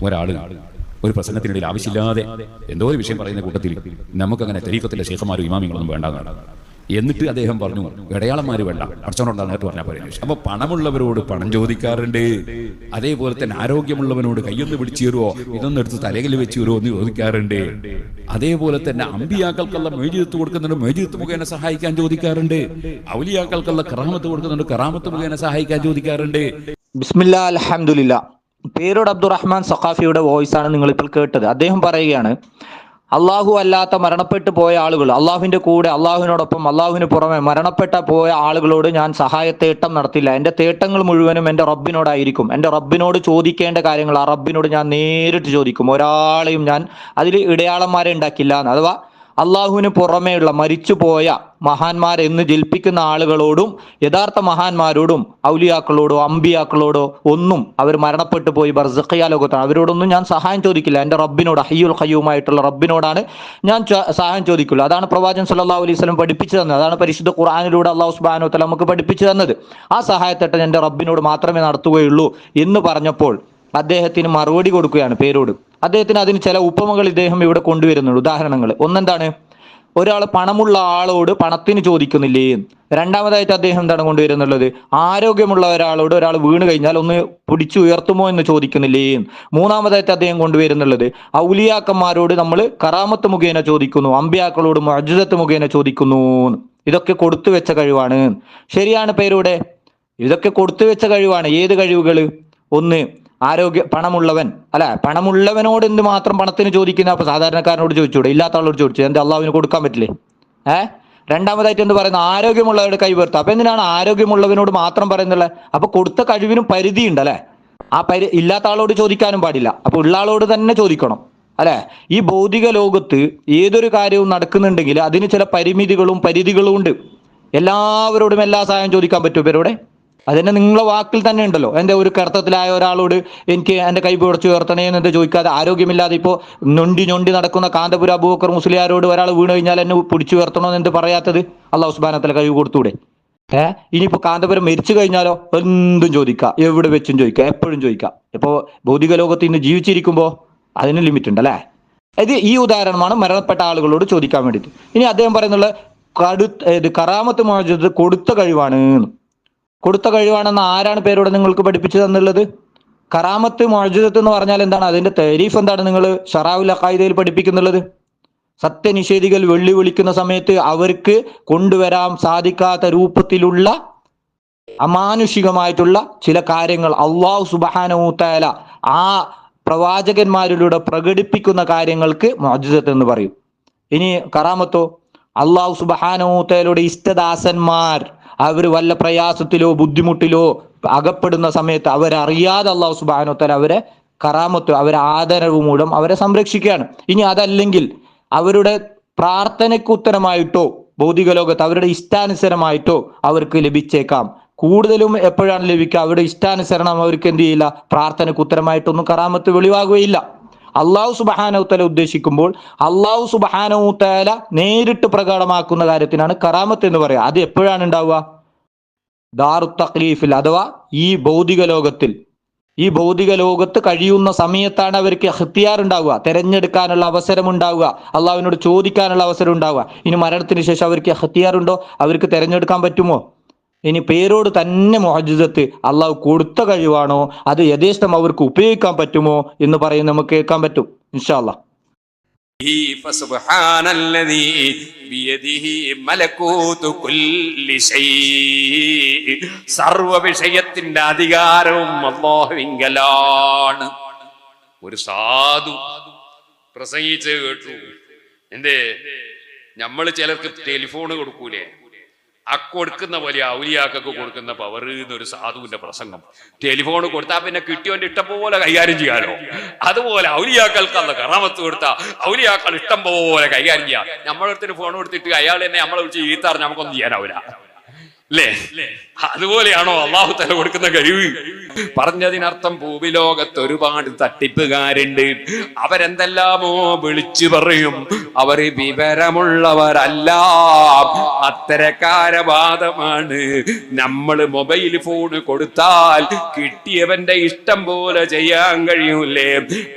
ഒരാള് ഒരു പ്രസംഗത്തിനിടയിൽ ആവശ്യമില്ലാതെ എന്തോ ഒരു വിഷയം പറയുന്ന കൂട്ടത്തിൽ നമുക്കങ്ങനെ തരീഖത്തിലെ ശേഖന്മാരും ഇമാമിങ്ങളൊന്നും വേണ്ടാന്നാണ്. എന്നിട്ട് അദ്ദേഹം പറഞ്ഞു, ഇടയാളന്മാര് വേണ്ട, പടച്ചവനുണ്ടാകുന്ന നേരത്തെ പറഞ്ഞാൽ പറയുന്നത്. അപ്പൊ പണമുള്ളവരോട് പണം ചോദിക്കാറുണ്ട്, അതേപോലെ തന്നെ ആരോഗ്യമുള്ളവനോട് കയ്യൊന്ന് പിടിച്ചു തരുമോ, ഇതൊന്നും എടുത്ത് തലയിൽ വെച്ച് തരുമോ എന്ന് ചോദിക്കാറുണ്ട്. അതേപോലെ തന്നെ അമ്പിയാക്കൾക്കുള്ള മേജിത്ത് കൊടുക്കുന്നുണ്ട്, മേജിത്ത് മുഖേന സഹായിക്കാൻ ചോദിക്കാറുണ്ട്. ഔലിയാക്കൾക്കുള്ള കറാമത്ത് കൊടുക്കുന്നുണ്ട്, കറാമത്ത് മുഖേന സഹായിക്കാൻ ചോദിക്കാറുണ്ട്. ബിസ്മില്ലാ അൽഹംദുലില്ലാ. പേരോട് അബ്ദുറഹ്മാൻ സഖാഫിയുടെ വോയിസ് ആണ് നിങ്ങളിപ്പോൾ കേട്ടത്. അദ്ദേഹം പറയുകയാണ്, അള്ളാഹു അല്ലാത്ത മരണപ്പെട്ടു പോയ ആളുകൾ, അള്ളാഹുവിൻ്റെ കൂടെ അള്ളാഹുവിനോടൊപ്പം അള്ളാഹുവിന് പുറമെ മരണപ്പെട്ട പോയ ആളുകളോട് ഞാൻ സഹായത്തേട്ടം നടത്തില്ല. എൻ്റെ തേട്ടങ്ങൾ മുഴുവനും എൻ്റെ റബ്ബിനോടായിരിക്കും. എൻ്റെ റബ്ബിനോട് ചോദിക്കേണ്ട കാര്യങ്ങൾ ആ റബ്ബിനോട് ഞാൻ നേരിട്ട് ചോദിക്കും. ഒരാളെയും ഞാൻ അതിൽ ഇടയാളന്മാരെ ഉണ്ടാക്കില്ല എന്ന്. അഥവാ അള്ളാഹുവിന് പുറമേയുള്ള മരിച്ചുപോയ മഹാന്മാരെന്ന് ജൽപ്പിക്കുന്ന ആളുകളോടും യഥാർത്ഥ മഹാന്മാരോടും ഔലിയാക്കളോടോ അമ്പിയാക്കളോടോ ഒന്നും, അവർ മരണപ്പെട്ടു പോയി ബർസഖിയ ലോകത്താണ്, അവരോടൊന്നും ഞാൻ സഹായം ചോദിക്കില്ല. എൻ്റെ റബ്ബിനോട്, ഹയ്യുൽ ഖയ്യൂമായിട്ടുള്ള റബ്ബിനോടാണ് ഞാൻ സഹായം ചോദിക്കുള്ളൂ. അതാണ് പ്രവാചകൻ സല്ലല്ലാഹു അലൈഹി വസല്ലം പഠിപ്പിച്ചു തന്നത്. അതാണ് പരിശുദ്ധ ഖുർആനിലൂടെ അല്ലാഹു സുബ്ഹാനഹു വ തആല നമുക്ക് പഠിപ്പിച്ചു തന്നത്. ആ സഹായത്തേട്ടം എൻ്റെ റബ്ബിനോട് മാത്രമേ നടത്തുകയുള്ളൂ എന്ന് പറഞ്ഞപ്പോൾ അദ്ദേഹത്തിന് മറുപടി കൊടുക്കുകയാണ് പേരോട്. അദ്ദേഹത്തിന് അതിന് ചില ഉപമകൾ ഇദ്ദേഹം ഇവിടെ കൊണ്ടുവരുന്നുണ്ട്, ഉദാഹരണങ്ങൾ. ഒന്നെന്താണ്, ഒരാൾ പണമുള്ള ആളോട് പണത്തിന് ചോദിക്കുന്നില്ലേ. രണ്ടാമതായിട്ട് അദ്ദേഹം എന്താണ് കൊണ്ടുവരുന്നുള്ളത്, ആരോഗ്യമുള്ള ഒരാളോട് ഒരാൾ വീണ് കഴിഞ്ഞാൽ ഒന്ന് പിടിച്ചു ഉയർത്തുമോ എന്ന് ചോദിക്കുന്നില്ലേ. മൂന്നാമതായിട്ട് അദ്ദേഹം കൊണ്ടുവരുന്നുള്ളത്, ഔലിയാക്കന്മാരോട് നമ്മൾ കറാമത്ത് മുഖേന ചോദിക്കുന്നു, അമ്പിയാക്കളോട് മുഅ്ജിസത്ത് മുഖേന ചോദിക്കുന്നു. ഇതൊക്കെ കൊടുത്തു വെച്ച കഴിവാണ്. ശരിയാണ് പേരോടെ, ഇതൊക്കെ കൊടുത്തു വെച്ച കഴിവാണ്. ഏത് കഴിവുകൾ? ഒന്ന്, പണമുള്ളവൻ അല്ല, പണമുള്ളവനോട് എന്ത് മാത്രം പണത്തിന് ചോദിക്കുന്ന, അപ്പൊ സാധാരണക്കാരനോട് ചോദിച്ചൂടെ? ഇല്ലാത്ത ആളോട് ചോദിച്ചു എന്താ അള്ളാഹുവിന് കൊടുക്കാൻ പറ്റില്ലേ? രണ്ടാമതായിട്ട് എന്ത് പറയുന്നത്, ആരോഗ്യമുള്ളവരുടെ കൈവർത്ത. അപ്പൊ എന്തിനാണ് ആരോഗ്യമുള്ളവനോട് മാത്രം പറയുന്നുള്ളത്? അപ്പൊ കൊടുത്ത കഴിവിനും പരിധി ഉണ്ട് അല്ലെ. ഇല്ലാത്ത ആളോട് ചോദിക്കാനും പാടില്ല, അപ്പൊ ഉള്ള ആളോട് തന്നെ ചോദിക്കണം അല്ലെ. ഈ ഭൗതിക ലോകത്ത് ഏതൊരു കാര്യവും നടക്കുന്നുണ്ടെങ്കിൽ അതിന് ചില പരിമിതികളും പരിധികളും ഉണ്ട്. എല്ലാവരോടും എല്ലാ സഹായം ചോദിക്കാൻ പറ്റുമോ പേരോടെ? അതിനെ നിങ്ങളെ വാക്കിൽ തന്നെ ഉണ്ടല്ലോ. എൻ്റെ ഒരു കിടത്തത്തിലായ ഒരാളോട് എനിക്ക് എൻ്റെ കൈ പിടിച്ചു ഉയർത്തണേ എന്ന് ചോദിക്കാതെ, ആരോഗ്യമില്ലാതെ ഇപ്പോൾ ഞൊണ്ടി നടക്കുന്ന കാന്തപുര അബൂബക്കർ മുസ്ലിയാരോട് ഒരാൾ വീണ് കഴിഞ്ഞാൽ എന്നെ പിടിച്ചു ഉയർത്തണോ എന്ന് പറയാത്തത്? അല്ലാഹു സുബ്ഹാനഹു വ തആല കഴിവ് കൊടുത്തൂടെ? ഇനിയിപ്പോൾ കാന്തപുരം മരിച്ചു കഴിഞ്ഞാലോ എന്തും ചോദിക്കാം, എവിടെ വെച്ചും ചോദിക്കാം, എപ്പോഴും ചോദിക്കാം. ഇപ്പോൾ ഭൗതിക ലോകത്ത് ഇന്ന് ജീവിച്ചിരിക്കുമ്പോൾ അതിന് ലിമിറ്റ് ഉണ്ട് അല്ലേ. ഈ ഉദാഹരണമാണ് മരണപ്പെട്ട ആളുകളോട് ചോദിക്കാൻ വേണ്ടിയിട്ട്. ഇനി അദ്ദേഹം പറയുന്നുള്ള കറാമത്ത് മുഅ്ജിസത്ത് കൊടുത്ത കഴിവാണ്. കൊടുത്ത കഴിവാണെന്ന് ആരാണ് പേരോടെ നിങ്ങൾക്ക് പഠിപ്പിച്ചു തന്നുള്ളത്? കറാമത്ത് മുഅ്ജിസത്ത് എന്ന് പറഞ്ഞാൽ എന്താണ്? അതിന്റെ തരീഫ് എന്താണ് നിങ്ങൾ ശറാഉൽ അഖായിദയിൽ പഠിപ്പിക്കുന്നുള്ളത്? സത്യനിഷേധികൾ വെള്ളി വിളിക്കുന്ന സമയത്ത് അവർക്ക് കൊണ്ടുവരാൻ സാധിക്കാത്ത രൂപത്തിലുള്ള അമാനുഷികമായിട്ടുള്ള ചില കാര്യങ്ങൾ അല്ലാഹു സുബ്ഹാനഹു തആല ആ പ്രവാചകന്മാരിലൂടെ പ്രകടിപ്പിക്കുന്ന കാര്യങ്ങൾക്ക് മുഅ്ജിസത്ത് എന്ന് പറയും. ഇനി കറാമത്തോ, അല്ലാഹു സുബ്ഹാനഹു തആലയുടെ ഇഷ്ടദാസന്മാർ അവർ വല്ല പ്രയാസത്തിലോ ബുദ്ധിമുട്ടിലോ അകപ്പെടുന്ന സമയത്ത് അവരറിയാതെ അല്ലാഹു സുബ്ഹാനഹു വ തആല അവരെ കറാമത്ത്, അവരെ ആദരവ് മൂലം അവരെ സംരക്ഷിക്കുകയാണ്. ഇനി അതല്ലെങ്കിൽ അവരുടെ പ്രാർത്ഥനയ്ക്ക് ഉത്തരമായിട്ടോ ഭൗതിക ലോകത്ത് അവരുടെ ഇഷ്ടാനുസരമായിട്ടോ അവർക്ക് ലഭിച്ചേക്കാം. കൂടുതലും എപ്പോഴാണ് ലഭിക്കുക? അവരുടെ ഇഷ്ടാനുസരണം അവർക്ക് എന്ത് ചെയ്യില്ല, പ്രാർത്ഥനയ്ക്ക് ഉത്തരമായിട്ടൊന്നും കറാമത്ത് വെളിവാകുകയില്ല. അല്ലാഹു സുബ്ഹാനഹു തആല ഉദ്ദേശിക്കുമ്പോൾ അല്ലാഹു സുബ്ഹാനഹു തആല നേരിട്ട് പ്രകടമാക്കുന്ന കാര്യത്തിനാണ് കറാമത്ത് എന്ന് പറയുക. അത് എപ്പോഴാണ് ഉണ്ടാവുക? ദാറുത് തഖ്ലീഫിൽ, അഥവാ ഈ ഭൗതിക ലോകത്ത് കഴിയുന്ന സമയത്താണ് അവർക്ക് ഇഖ്തിയാർ ഉണ്ടാവുക, തെരഞ്ഞെടുക്കാനുള്ള അവസരം ഉണ്ടാവുക, അള്ളാഹുവിനോട് ചോദിക്കാനുള്ള അവസരം ഉണ്ടാവുക. ഇനി മരണത്തിന് ശേഷം അവർക്ക് ഇഖ്തിയാർ ഉണ്ടോ? അവർക്ക് തെരഞ്ഞെടുക്കാൻ പറ്റുമോ? ഇനി പേരോട് തന്നെ മുഅ്ജിസത്ത് അള്ളാഹു കൊടുത്ത കഴിവാണോ, അത് യഥേഷ്ടം അവർക്ക് ഉപയോഗിക്കാൻ പറ്റുമോ എന്ന് പറയും നമുക്ക് കേൾക്കാൻ പറ്റും ഇൻഷാ അല്ലാഹ്. സർവ വിഷയത്തിന്റെ അധികാരവും അല്ലാഹുവിങ്കലാണ്. ഒരു സാധു പ്രസംഗിച്ച് കേട്ടു. എന്തേ, നമ്മൾ ചിലർക്ക് ടെലിഫോൺ കൊടുക്കൂലേ, കൊടുക്കുന്ന പോലെ ഔലിയാക്കൊക്കെ കൊടുക്കുന്ന പവർ എന്നൊരു സാധുവിന്റെ പ്രസംഗം. ടെലിഫോൺ കൊടുത്താൽ പിന്നെ കിട്ടിയോന്റെ ഇഷ്ടം പോലെ കൈകാര്യം ചെയ്യാലോ. അതുപോലെ ഔലിയാക്കൾക്ക് അല്ല കറാമത്ത് കൊടുത്താൽ ഔലിയാക്കൾ ഇഷ്ടം പോലെ കൈകാര്യം ചെയ്യാം. നമ്മളടുത്തൊരു ഫോൺ കൊടുത്തിട്ട് അയാൾ തന്നെ നമ്മളെ വിളിച്ച് ഈത്താറ് നമുക്കൊന്നും ചെയ്യാനാവില്ല അല്ലേ. അതുപോലെയാണോ അള്ളാഹു തല കൊടുക്കുന്ന കഴിവ്? പറഞ്ഞതിനർത്ഥം ഭൂമിലോകത്ത് ഒരുപാട് തട്ടിപ്പുകാരുണ്ട്. അവരെന്തെല്ലാമോ വിളിച്ചു പറയും, അവർ വിവരമുള്ളവരല്ല, അത്തരക്കാര വാദമാണ്. നമ്മൾ മൊബൈൽ ഫോൺ കൊടുത്താൽ കിട്ടിയവന്റെ ഇഷ്ടം പോലെ ചെയ്യാൻ കഴിയൂലേ?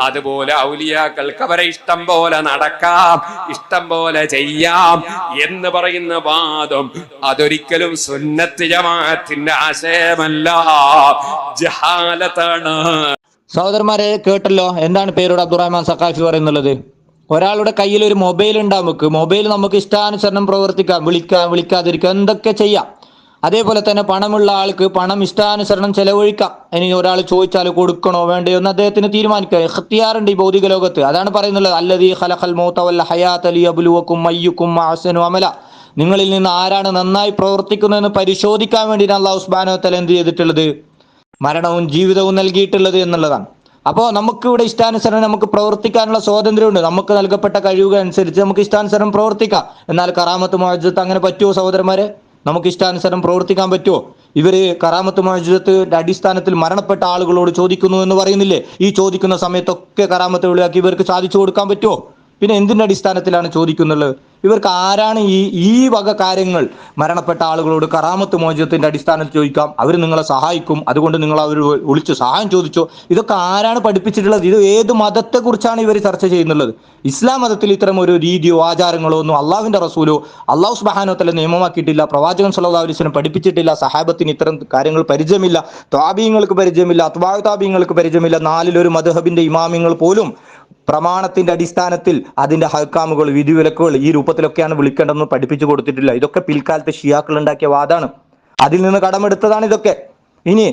അതുപോലെ ഔലിയാക്കൾക്ക് അവരെ ഇഷ്ടം പോലെ നടക്കാം, ഇഷ്ടം പോലെ ചെയ്യാം എന്ന് പറയുന്ന വാദം അതൊരിക്കലും സുന്നത്ത് ജമാഅത്തിന്റെ ആശയമല്ല, ജഹാലത്താണ്. സഹോദരന്മാരെ കേട്ടല്ലോ, എന്താണ് പേരോട് അബ്ദുറഹ്മാൻ സഖാഫി പറയുന്നുള്ളത്? ഒരാളുടെ കയ്യിൽ ഒരു മൊബൈൽ ഉണ്ടാവും, മൊബൈൽ നമുക്ക് ഇഷ്ടാനുസരണം പ്രവർത്തിക്കാം, വിളിക്കാതിരിക്കാം, എന്തൊക്കെ ചെയ്യാം. അതേപോലെ തന്നെ പണമുള്ള ആൾക്ക് പണം ഇഷ്ടാനുസരണം ചെലവഴിക്കാം. ഇനി ഒരാൾ ചോദിച്ചാൽ കൊടുക്കണോ വേണ്ടയോ എന്ന് അദ്ദേഹത്തിന് തീരുമാനിക്കാം. ഇഖ്തിയാറുണ്ട് ഈ ഭൗതിക ലോകത്ത്. അതാണ് പറയുന്നത്, അല്ലദീ ഖലഖൽ മൗത വൽ ഹയാത ലിയബ്ലുവകും അയ്യുക്കും അഹ്സനു അമല. നിങ്ങളിൽ നിന്ന് ആരാണ് നന്നായി പ്രവർത്തിക്കുന്നതെന്ന് പരിശോധിക്കാൻ വേണ്ടിയാണ് അല്ലാഹു സുബ്ഹാനഹു വ തആല എന്ത് ചെയ്തിട്ടുള്ളത്? മരണവും ജീവിതവും നൽകിയിട്ടുള്ളത് എന്നുള്ളതാണ്. അപ്പോൾ നമുക്ക് ഇവിടെ ഇഷ്ടാനുസരണം നമുക്ക് പ്രവർത്തിക്കാനുള്ള സ്വാതന്ത്ര്യമുണ്ട്. നമുക്ക് നൽകപ്പെട്ട കഴിവുകൾ അനുസരിച്ച് നമുക്ക് ഇഷ്ടാനുസരണം പ്രവർത്തിക്കാം. എന്നാൽ കറാമത്ത് മുഅ്ജിസത്ത് അങ്ങനെ പറ്റുമോ സഹോദരന്മാരെ? നമുക്ക് ഇഷ്ടാനുസരണം പ്രവർത്തിക്കാൻ പറ്റുമോ? ഇവര് കറാമത്ത് മുഅ്ജിസത്തിന്റെ അടിസ്ഥാനത്തിൽ മരണപ്പെട്ട ആളുകളോട് ചോദിക്കുന്നു എന്ന് പറയുന്നില്ലേ? ഈ ചോദിക്കുന്ന സമയത്തൊക്കെ കറാമത്ത് ഒഴിവാക്കി ഇവർക്ക് സാധിച്ചു കൊടുക്കാൻ പറ്റുമോ? പിന്നെ എന്തിന്റെ അടിസ്ഥാനത്തിലാണ് ചോദിക്കുന്നുള്ളത്? ഇവർക്ക് ആരാണ് ഈ വക കാര്യങ്ങൾ മരണപ്പെട്ട ആളുകളോട് കറാമത്ത് മോചനത്തിന്റെ അടിസ്ഥാനത്തിൽ ചോദിക്കാം, അവർ നിങ്ങളെ സഹായിക്കും, അതുകൊണ്ട് നിങ്ങൾ അവർ വിളിച്ച് സഹായം ചോദിച്ചോ? ഇതൊക്കെ ആരാണ് പഠിപ്പിച്ചിട്ടുള്ളത്? ഇത് ഏത് മതത്തെ കുറിച്ചാണ് ഇവർ ചർച്ച ചെയ്യുന്നുള്ളത്? ഇസ്ലാം മതത്തിൽ ഇത്തരം ഒരു രീതിയോ ആചാരങ്ങളോ ഒന്നും അള്ളാഹുവിന്റെ റസൂലോ അള്ളാഹു സുബ്ഹാനഹു വ തആല നിയമമാക്കിയിട്ടില്ല, പ്രവാചകൻ സല്ലല്ലാഹു അലൈഹി വസല്ലം പഠിപ്പിച്ചിട്ടില്ല, സഹാബത്തിന് ഇത്തരം കാര്യങ്ങൾ പരിചയമില്ല, താബീങ്ങൾക്ക് പരിചയമില്ല, അത്ബാഉ താബീങ്ങൾക്ക് പരിചയമില്ല. നാലിലൊരു മദ്ഹബിന്റെ ഇമാമിങ്ങൾ പോലും പ്രമാണത്തിന്റെ അടിസ്ഥാനത്തിൽ അതിന്റെ ഹക്കാമുകൾ, വിധിവിലക്കുകൾ ഈ രൂപത്തിലൊക്കെയാണ് വിളിക്കേണ്ടതെന്ന് പഠിപ്പിച്ചു കൊടുത്തിട്ടില്ല. ഇതൊക്കെ പിൽക്കാലത്ത് ഷിയാക്കൾ ഉണ്ടാക്കിയ വാദാണ്, അതിൽ നിന്ന് കടമെടുത്തതാണ് ഇതൊക്കെ. ഇനി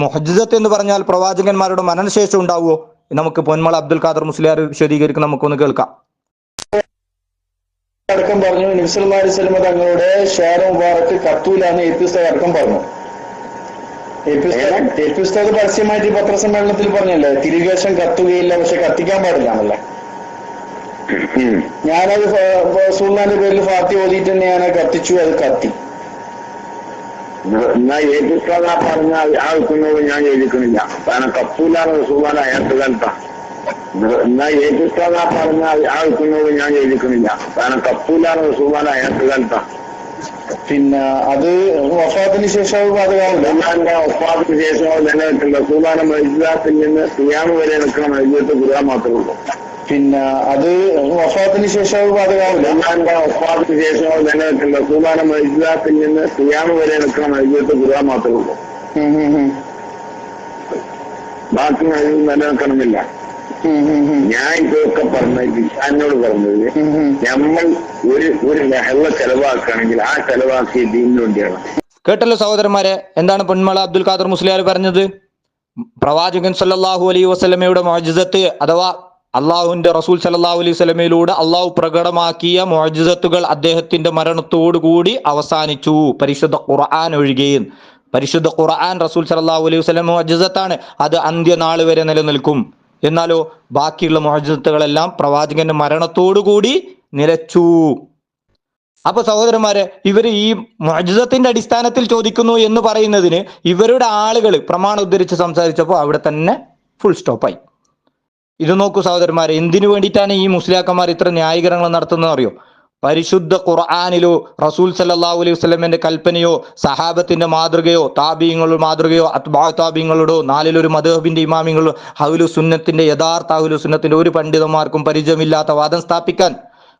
മുഅ്ജിസത്ത് എന്ന് പറഞ്ഞാൽ പ്രവാചകന്മാരുടെ മരണശേഷം ഉണ്ടാവുമോ? നമുക്ക് പൊന്മള അബ്ദുൽ ഖാദർ മുസ്ലിയാർ വിശദീകരിക്കും, നമുക്കൊന്ന് കേൾക്കാം. അടക്കം പറഞ്ഞു, നബി സല്ലല്ലാഹു അലൈഹി വസല്ലം തങ്ങളുടെ ഷാറ മുബാറക്ക് കത്തൂലാന്ന് എപ്പിസ്ത അടക്കം പറഞ്ഞു. എപ്പിസ്തത് പരസ്യമായിട്ട് പത്രസമ്മേളനത്തിൽ പറഞ്ഞല്ലേ, തിരികേശം കത്തുകയില്ല, പക്ഷെ കത്തിക്കാൻ പാടില്ലാന്നല്ലേ. ഞാനത് സുൽത്താന്റെ പേരിൽ ഫാത്തി ഓതിയിട്ട് തന്നെ ഞാൻ കത്തിച്ചു, അത് കത്തി. പറഞ്ഞ ആൾക്കുന്നത് ഞാൻ യോജിക്കണില്ല, കാരണം കത്തൂലാണ് സുൽത്താൻ അയാത്ത കാലത്താ. എന്നാൽ ഏറ്റുസ്താദ പറഞ്ഞ ആൾക്കുന്നത് ഞാൻ യോജിക്കണില്ല, കാരണം കത്തൂലാണ് സുൽത്താൻ അയാത്ത കാലത്താ. പിന്നെ അത് വഫാത്തിന് ശേഷം ബാധകമാവില്ല. വഫാത്തിന് ശേഷം നിലനിൽക്കില്ല. സുൽത്താന മൈജാത്തിൽ നിന്ന് ഖിയാമ വരെ നിൽക്കണം, മൈജത്ത് ഖുർആൻ മാത്രമേ ഉള്ളൂ. പിന്നെ അത് വഫാത്തിന് ശേഷം ബാധകമാവില്ല. വഫാത്തിന് ശേഷം നിലനിൽക്കില്ല. സുൽത്താന മൈജാത്തിൽ നിന്ന് ഖിയാമ വരെ നിൽക്കണം, മൈജത്ത് ഖുർആൻ മാത്രമേ ഉള്ളൂ. ബാക്കി നിലനിൽക്കണമെന്നില്ല. ഞാൻ ഇതൊക്കെ പറഞ്ഞത് എന്നോട് പറഞ്ഞത്, നമ്മൾ ഒരു ലഹള ചെലവാക്കുകയാണെങ്കിൽ ആ ചെലവാക്കിയ ദീനിന് വേണ്ടിയാണ്. കേട്ടല്ലോ സഹോദരന്മാരെ, എന്താണ് പൊന്മള അബ്ദുൽ ഖാദർ മുസ്ലിയാർ പറഞ്ഞത്? പ്രവാചകൻ സല്ലല്ലാഹു അലൈഹി വസല്ലമയുടെ മുഅ്ജിസത്ത് അഥവാ അള്ളാഹുവിന്റെ റസൂൽ സല്ലല്ലാഹു അലൈഹി വസല്ലമയിലൂടെ അള്ളാഹു പ്രകടമാക്കിയ മുഅ്ജിസത്തുകൾ അദ്ദേഹത്തിന്റെ മരണത്തോടുകൂടി അവസാനിച്ചു, പരിശുദ്ധ ഖുർആൻ ഒഴികെ. പരിശുദ്ധ ഖുർആൻ റസൂൽ സല്ലല്ലാഹു അലൈഹി വസല്ലം മുഅ്ജിസത്താണ്, അത് അന്ത്യനാൾ വരെ നിലനിൽക്കും. എന്നാലോ ബാക്കിയുള്ള മുഅ്ജിസത്തുകളെല്ലാം പ്രവാചകന്റെ മരണത്തോടുകൂടി നിലച്ചു. അപ്പൊ സഹോദരന്മാരെ, ഇവര് ഈ മുഅ്ജിസത്തിന്റെ അടിസ്ഥാനത്തിൽ ചോദിക്കുന്നു എന്ന് പറയുന്നതിന് ഇവരുടെ ആളുകൾ പ്രമാണം ഉദ്ധരിച്ച് സംസാരിച്ചപ്പോൾ അവിടെ തന്നെ ഫുൾ സ്റ്റോപ്പായി. ഇത് നോക്കൂ സഹോദരന്മാരെ, എന്തിനു വേണ്ടിയിട്ടാണ് ഈ മുസ്ലിയാക്കന്മാർ ഇത്ര ന്യായീകരണങ്ങൾ നടത്തുന്നത് അറിയോ? പരിശുദ്ധ ഖുർആനിലോ റസൂൽ സല്ലല്ലാഹു അലൈഹി വസല്ലമയുടെ കൽപ്പനയോ സഹാബത്തിന്റെ മാതൃകയോ താബീങ്ങളുടെ മാതൃകയോ അത്ബാഉ താബീങ്ങളുടോ നാലിലൊരു മദ്ഹബിന്റെ ഇമാമിങ്ങളോ അഹ്ലു സുന്നത്തിന്റെ യഥാർത്ഥ അഹ്ലു സുന്നത്തിന്റെ ഒരു പണ്ഡിതന്മാർക്കും പരിചയമില്ലാത്ത വാദം സ്ഥാപിക്കാൻ,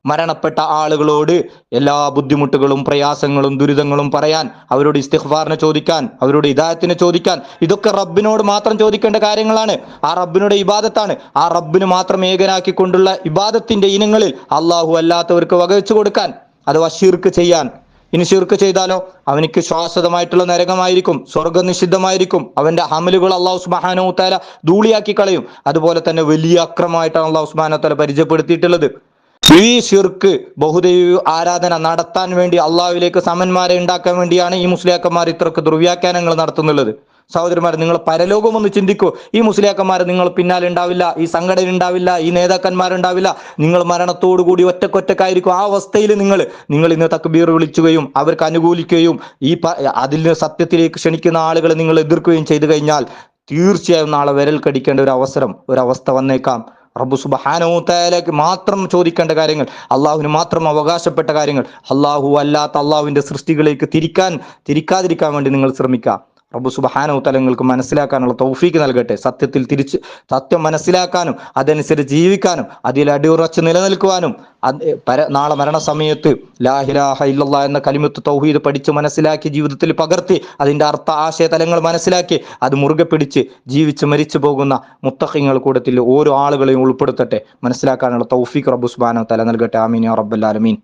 മരണപ്പെട്ട ആളുകളോട് എല്ലാ ബുദ്ധിമുട്ടുകളും പ്രയാസങ്ങളും ദുരിതങ്ങളും പറയാൻ, അവരോട് ഇസ്തിഗ്ഫാറിനെ ചോദിക്കാൻ, അവരോട് ഹിദായത്തിനെ ചോദിക്കാൻ, ഇതൊക്കെ റബ്ബിനോട് മാത്രം ചോദിക്കേണ്ട കാര്യങ്ങളാണ്. ആ റബ്ബിനോട് ഇബാദത്താണ്. ആ റബ്ബിന് മാത്രം ഏകനാക്കിക്കൊണ്ടുള്ള ഇബാദത്തിന്റെ ഇനങ്ങളിൽ അള്ളാഹു അല്ലാത്തവർക്ക് വകവെച്ചു കൊടുക്കാൻ, അഥവാ ശിർക്ക് ചെയ്യാൻ. ഇനി ശിർക്ക് ചെയ്താലോ അവനിക്ക് ശാശ്വതമായിട്ടുള്ള നരകമായിരിക്കും, സ്വർഗം നിഷിദ്ധമായിരിക്കും, അവന്റെ അമലുകൾ അല്ലാഹു സുബ്ഹാനഹു വ തആല ധൂളിയാക്കി കളയും. അതുപോലെ തന്നെ വലിയ അക്രമമായിട്ടാണ് അല്ലാഹു സുബ്ഹാനഹു വ തആല പരിചയപ്പെടുത്തിയിട്ടുള്ളത്. ഈ ശിർക്ക് ബഹുദൈവ ആരാധന നടത്താൻ വേണ്ടി അള്ളാഹുവിലേക്ക് സമന്മാരെ ഉണ്ടാക്കാൻ വേണ്ടിയാണ് ഈ മുസ്ലിയാക്കന്മാർ ഇത്രക്ക് ദുർവ്യാഖ്യാനങ്ങൾ നടത്തുന്നുള്ളത്. സഹോദരന്മാർ, നിങ്ങൾ പരലോകം ഒന്ന് ചിന്തിക്കൂ. ഈ മുസ്ലിയാക്കന്മാർ നിങ്ങൾ പിന്നാലെ ഉണ്ടാവില്ല, ഈ സംഘടന ഉണ്ടാവില്ല, ഈ നേതാക്കന്മാരുണ്ടാവില്ല. നിങ്ങൾ മരണത്തോടുകൂടി ഒറ്റക്കൊറ്റക്കായിരിക്കും. ആ അവസ്ഥയിൽ നിങ്ങൾ ഇന്ന് തക്ബീർ വിളിക്കുകയും അവർക്ക് അനുകൂലിക്കുകയും അതിൽ സത്യത്തിലേക്ക് ക്ഷണിക്കുന്ന ആളുകളെ നിങ്ങൾ എതിർക്കുകയും ചെയ്തു കഴിഞ്ഞാൽ തീർച്ചയായും നാളെ വിരൽ കടിക്കേണ്ട ഒരവസ്ഥ വന്നേക്കാം. റബ്ബ് സുബ്ഹാനഹു തആലയ്ക്ക് മാത്രം ചോദിക്കേണ്ട കാര്യങ്ങൾ, അള്ളാഹുവിന് മാത്രം അവകാശപ്പെട്ട കാര്യങ്ങൾ, അള്ളാഹു അല്ലാത്ത അള്ളാഹുവിന്റെ സൃഷ്ടികളിലേക്ക് തിരിക്കാതിരിക്കാൻ വേണ്ടി നിങ്ങൾ ശ്രമിക്കുക. റബ്ബ് സുബ്ഹാനഹു തആല നിങ്ങൾക്ക് മനസ്സിലാക്കാനുള്ള തൗഫീക്ക് നൽകട്ടെ. സത്യം മനസ്സിലാക്കാനും അതനുസരിച്ച് ജീവിക്കാനും അതിൽ അടിയുറച്ച് നിലനിൽക്കുവാനും നാളെ മരണസമയത്ത് ലാ ഇലാഹ ഇല്ലല്ലാഹ് എന്ന കലിമത്ത് തൗഹീദ് പഠിച്ച് മനസ്സിലാക്കി ജീവിതത്തിൽ പകർത്തി അതിന്റെ അർത്ഥ ആശയ തലങ്ങൾ മനസ്സിലാക്കി അത് മുറുകെ പിടിച്ച് ജീവിച്ച് മരിച്ചു പോകുന്ന മുത്തഖീങ്ങൾ കൂട്ടത്തിൽ ഓരോ ആളുകളെയും ഉൾപ്പെടുത്തട്ടെ. മനസ്സിലാക്കാനുള്ള തൗഫീക്ക് റബ്ബ് സുബ്ഹാനഹു തആല നൽകട്ടെ. ആമീൻ യാ റബ്ബൽ ആലമീൻ.